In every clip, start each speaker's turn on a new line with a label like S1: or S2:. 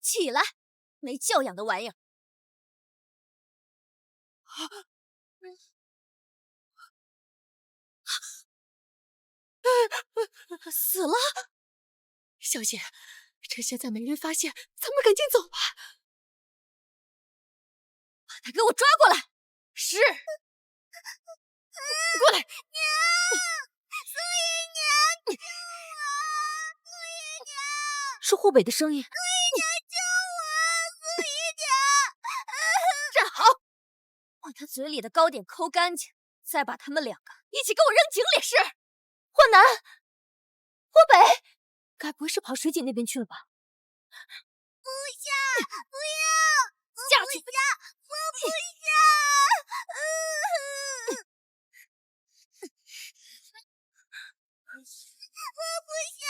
S1: 起来，没教养的玩意儿！死了！
S2: 小姐，趁现在没人发现，咱们赶紧走吧。
S1: 把他给我抓过来！是。过来！
S3: 娘，苏姨娘，救我！苏姨娘，
S2: 是霍北的声音。
S3: 苏姨娘救我！苏姨娘，
S1: 站好，把他嘴里的糕点抠干净，再把他们两个一起给我扔井里！是。
S2: 霍南，霍北，该不会是跑水井那边去了吧？
S3: 不下，不要，
S1: 下去！
S3: 我不下！我不下！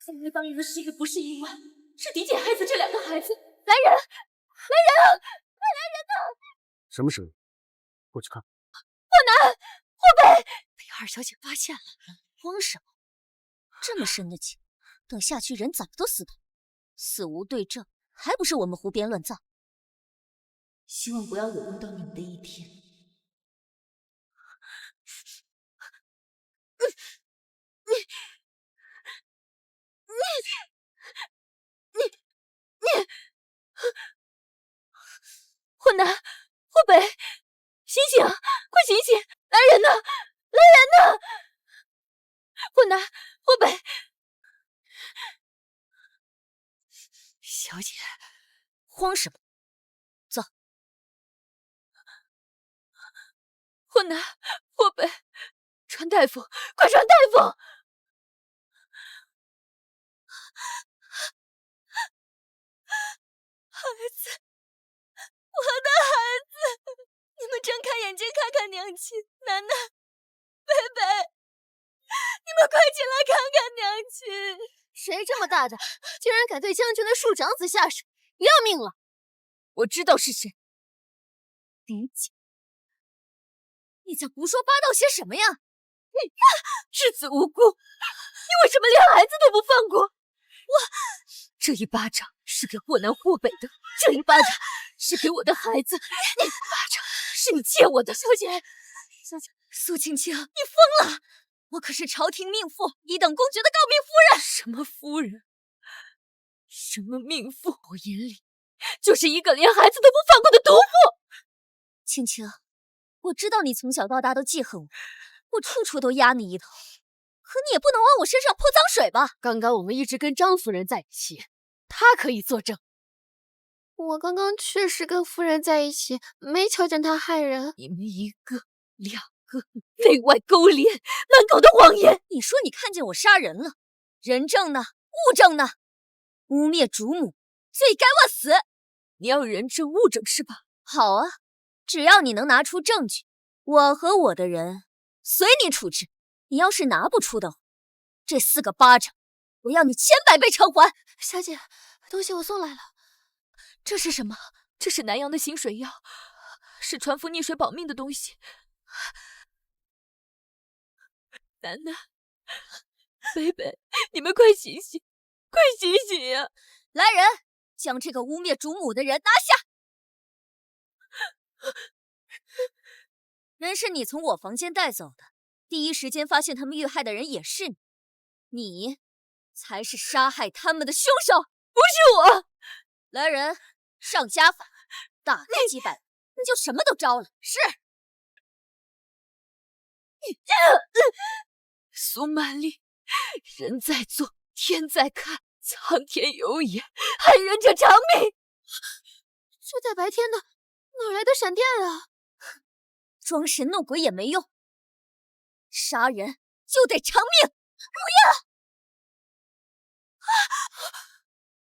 S2: 在那当然是一个不是意外，是狄姐害死这两个孩子。
S1: 来人！来人啊！来人呐！
S4: 什么声音？过去看。
S2: 霍南，霍北被二小姐发现了。
S1: 慌什么？这么深的井，等下去人早都死透，死无对证，还不是我们胡编乱造？
S2: 希望不要有用到你们的一天。霍南，霍北，醒醒，快醒醒！来人呐！来人呐！霍南，霍北，小姐，
S1: 慌什么？走。
S2: 霍南，霍北，传大夫，快传大夫！孩子，我的孩子，你们睁开眼睛看看娘亲，楠楠，贝贝，你们快起来看看娘亲！
S1: 谁这么大胆，竟然敢对将军的庶长子下手，要命了！
S2: 我知道是谁，
S1: 狄姐，你在胡说八道些什么呀？
S2: 稚子无辜，你为什么连孩子都不放过？这一巴掌是给霍南霍北的，这一巴掌是给我的孩子，那一巴掌是你借我的。小姐，小姐，苏青青，你疯了！
S1: 我可是朝廷命妇，一等公爵的诰命夫人。
S2: 什么夫人？什么命妇？我眼里就是一个连孩子都不放过的毒妇。
S1: 青青，我知道你从小到大都记恨我，我处处都压你一头，可你也不能往我身上泼脏水吧？
S2: 刚刚我们一直跟张夫人在一起，她可以作证。
S3: 我刚刚确实跟夫人在一起，没瞧见她害人。
S2: 你们一个两个内外勾连，满口的谎言！
S1: 你说你看见我杀人了，人证呢？物证呢？污蔑主母，罪该万死！
S2: 你要人证物证是吧？
S1: 好啊，只要你能拿出证据，我和我的人随你处置。你要是拿不出的话，这4个巴掌，我要你千百倍偿还。
S3: 小姐，东西我送来了。
S2: 这是什么？这是南阳的醒水药，是传服溺水保命的东西。楠楠，北北，你们快醒醒，快醒醒呀！
S1: 来人，将这个污蔑主母的人拿下。人是你从我房间带走的，第一时间发现他们遇害的人也是你，你才是杀害他们的凶手，
S2: 不是我。
S1: 来人，上家法，打他几百，你就什么都招了。是。
S2: 苏曼丽，人在做，天在看，苍天有眼，害人者偿命。
S3: 这大白天的，哪来的闪电啊？
S1: 装神弄鬼也没用，杀人就得偿命！不要！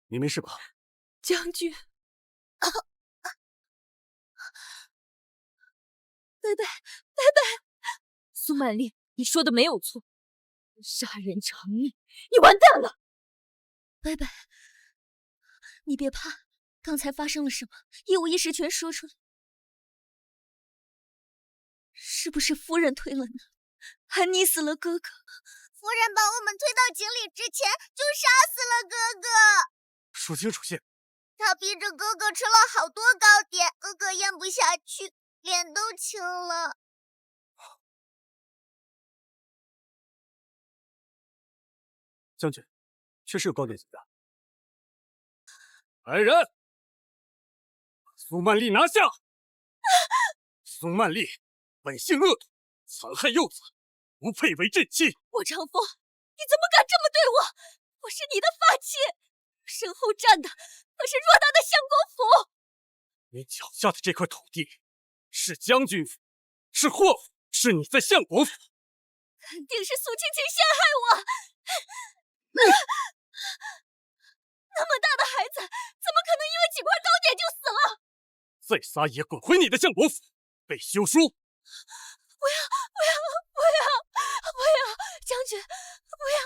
S4: 你没事吧？
S2: 将军，
S1: 贝贝，贝贝，
S2: 苏曼丽，你说的没有错，杀人偿命，你完蛋了！
S1: 贝贝，你别怕，刚才发生了什么，一五一十全说出来。是不是夫人推了呢？还溺死了哥哥？
S3: 夫人把我们推到井里之前就杀死了哥哥。
S4: 说清楚些，
S3: 他逼着哥哥吃了好多糕点，哥哥咽不下去，脸都青了。
S4: 将军，确实有糕点进的。来人，苏曼丽拿下！苏曼丽本性恶毒，残害幼子，不配为朕妻。
S2: 我丈夫，你怎么敢这么对我？我是你的发妻，身后站的可是偌大的相国府。
S4: 你脚下的这块土地是将军府，是霍府，是你在相国府。
S2: 肯定是苏青青陷害我。那么大的孩子，怎么可能因为几块糕点就死了？
S4: 再撒野，滚回你的相国府，被休书！
S2: 不要！将军，不要！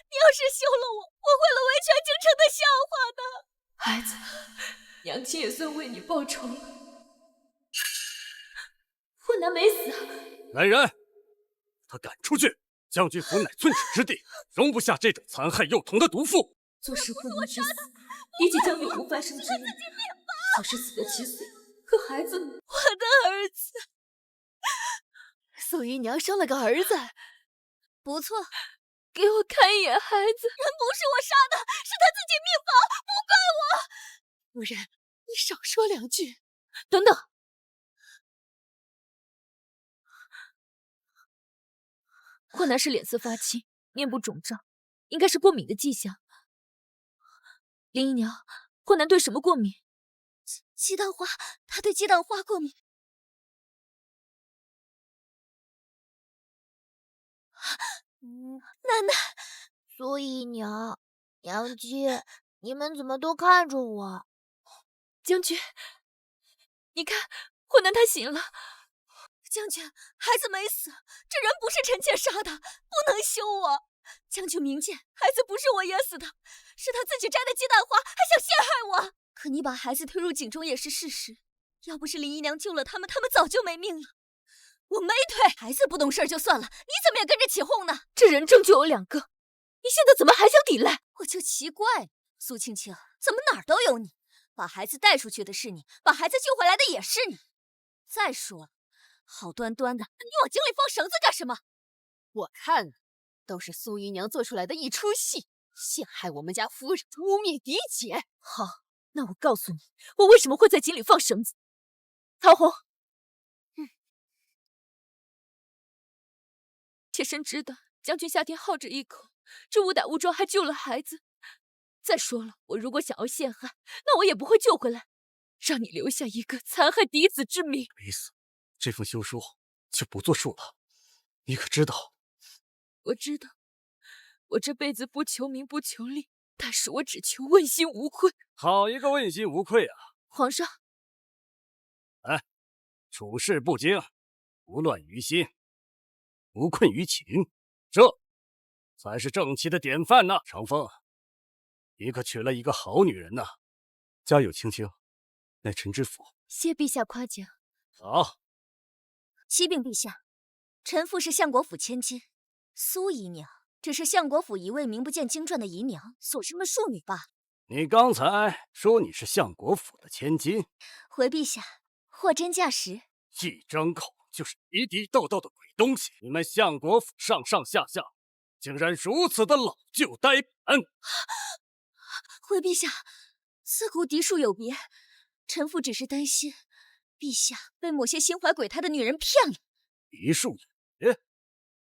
S2: 你要是休了我，我会沦为全京城的笑话的。孩子，娘亲也算为你报仇了。霍南没死啊！
S4: 来人，他赶出去！将军府乃寸土之地，容不下这种残害幼童的毒妇。
S2: 做事不能之死，理解将有无翻身之力。小时死得7岁，可孩子呢？我的儿子，苏姨娘生了个儿子，
S1: 不错，
S2: 给我看一眼孩子。人不是我杀的，是他自己命薄，不怪我。夫人，你少说2句。等等。霍南是脸色发青，面部肿胀，应该是过敏的迹象。林姨娘，霍南对什么过敏？
S1: 鸡蛋花，他对鸡蛋花过敏。奶奶，
S3: 苏姨娘、娘亲，你们怎么都看着我？
S2: 将军，你看，霍南他醒了。
S1: 将军，孩子没死，这人不是臣妾杀的，不能休我。将军明鉴，孩子不是我噎死的，是他自己摘的鸡蛋花，还想陷害我。可你把孩子推入井中也是事实，要不是林姨娘救了他们，他们早就没命了。我没推，孩子不懂事就算了，你怎么也跟着起哄呢？
S2: 这人证就有2个，你现在怎么还想抵赖？
S1: 我就奇怪了，苏青青，怎么哪儿都有你？把孩子带出去的是你，把孩子救回来的也是你。再说了，好端端的，你往井里放绳子干什么？
S2: 我看都是苏姨娘做出来的一出戏，陷害我们家夫人，污蔑嫡姐。好，那我告诉你，我为什么会在井里放绳子。陶红，妾身知道将军夏天好这一口，这误打误撞还救了孩子。再说了，我如果想要陷害，那我也不会救回来，让你留下一个残害嫡子之名。
S4: 没死，这封休书就不作数了。你可知道？
S2: 我知道，我这辈子不求名不求利，但是我只求问心无愧。
S4: 好一个问心无愧啊！
S2: 皇上，
S4: 哎，处事不惊，不乱于心，无困于情，这才是正气的典范呢。长风，你可娶了一个好女人呐！家有青青，乃臣之福。
S2: 谢陛下夸奖。
S4: 好，
S1: 启禀陛下，臣妇是相国府千金，苏姨娘只是相国府一位名不见经传的姨娘所生的庶女罢了。
S4: 你刚才说你是相国府的千金，
S1: 回陛下，货真价实。
S4: 一张口就是地地道道的鬼东西！你们相国府上上下下，竟然如此的老旧呆板！
S1: 回陛下，自古嫡庶有别，臣妇只是担心陛下被某些心怀鬼胎的女人骗了。
S4: 嫡庶有别？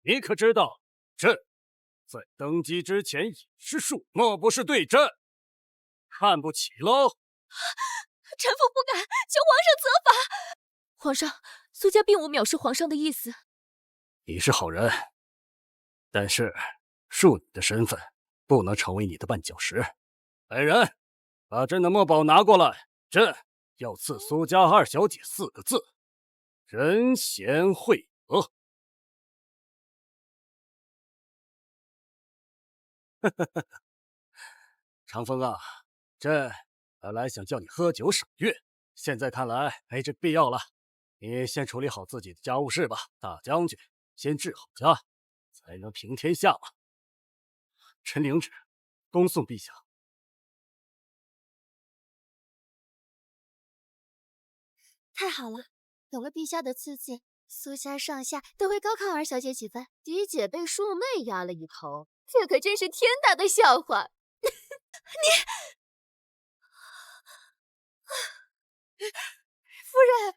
S4: 你可知道，朕在登基之前也是庶，莫不是对朕看不起喽？
S2: 臣妇不敢，求皇上责罚。皇上，苏家并无藐视皇上的意思。
S4: 你是好人，但是庶女的身份不能成为你的绊脚石。来人，把朕的墨宝拿过来，朕要赐苏家2小姐4个字：人贤惠德。长风啊，朕本来想叫你喝酒赏月，现在看来没这必要了。你先处理好自己的家务事吧，大将军先治好家，才能平天下嘛。臣领旨，恭送陛下。
S3: 太好了，有了陛下的赐祭，苏家上下都会高看二小姐几分。
S2: 嫡姐被庶妹压了一头，这可真是天大的笑话。夫人，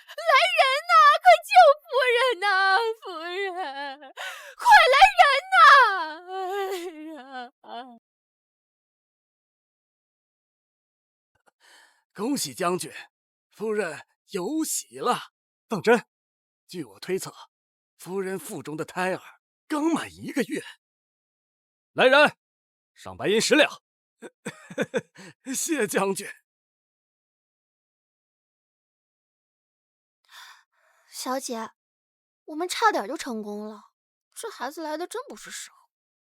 S2: 来人呐！快救夫人呐！夫人，快来人呐！哎呀！
S4: 恭喜将军，夫人有喜了。当真？据我推测，夫人腹中的胎儿刚满1个月。来人，上白银10两。谢将军。
S3: 小姐，我们差点就成功了，这孩子来的真不是时候。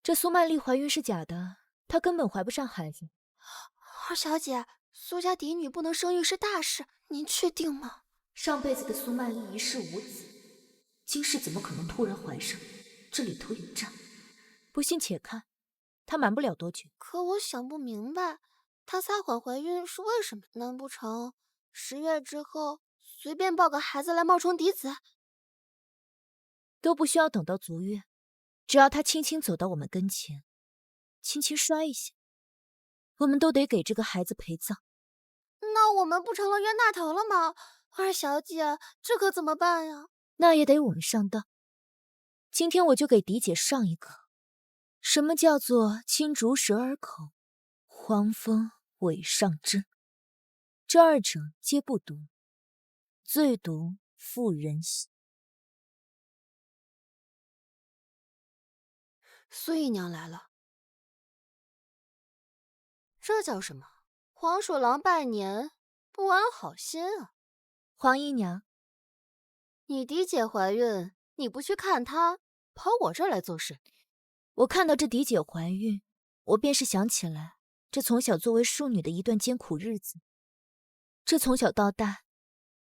S2: 这苏曼丽怀孕是假的，她根本怀不上孩子。
S3: 二小姐，苏家嫡女不能生育是大事，您确定吗？
S2: 上辈子的苏曼丽一世无子，今世怎么可能突然怀上？这里头有诈！不信且看，她瞒不了多久。
S3: 可我想不明白，她撒谎怀孕是为什么？难不成10月之后随便抱个孩子来冒充嫡子？
S2: 都不需要等到足月，只要她轻轻走到我们跟前，轻轻摔一下，我们都得给这个孩子陪葬。
S3: 那我们不成了冤大头了吗？二小姐，这可怎么办呀？
S2: 那也得我们上当。今天我就给嫡姐上一课，什么叫做青竹蛇儿口，黄蜂尾上针。这2者皆不毒，最毒妇人心。
S3: 苏姨娘来了，这叫什么？黄鼠狼拜年，不安好心啊！
S2: 黄姨娘，
S3: 你嫡姐怀孕，你不去看她，跑我这儿来做事。
S2: 我看到这嫡姐怀孕，我便是想起来这从小作为庶女的一段艰苦日子。这从小到大，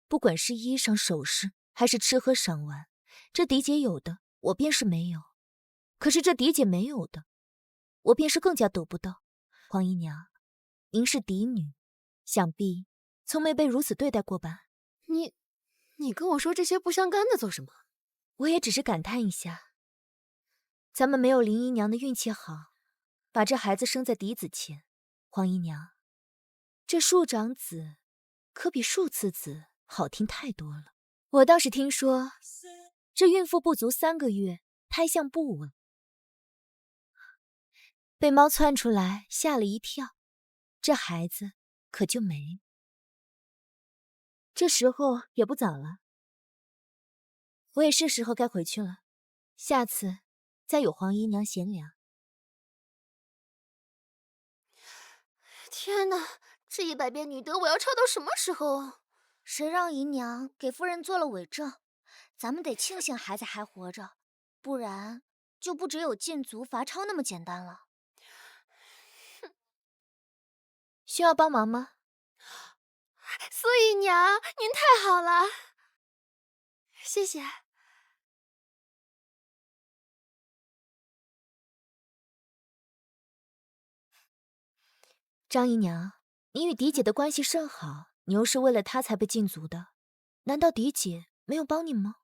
S2: 不管是衣裳首饰，还是吃喝赏玩，这嫡姐有的，我便是没有；可是这嫡姐没有的，我便是更加得不到。黄姨娘，您是嫡女，想必从没被如此对待过吧？
S3: 你跟我说这些不相干的做什么？
S2: 我也只是感叹一下，咱们没有林姨娘的运气好，把这孩子生在嫡子前。黄姨娘，这庶长子可比庶次子好听太多了。我倒是听说，这孕妇不足3个月，胎相不稳，被猫窜出来吓了一跳，这孩子可就没了。这时候也不早了，我也是时候该回去了。下次再有黄姨娘闲聊。
S3: 天哪，这100遍女德我要抄到什么时候啊？谁让姨娘给夫人做了伪证？咱们得庆幸孩子还活着，不然就不只有禁足罚抄那么简单了。
S2: 需要帮忙吗？
S3: 苏姨娘，您太好了，谢谢。
S2: 张姨娘，你与嫡姐的关系甚好，你又是为了她才被禁足的，难道嫡姐没有帮你吗？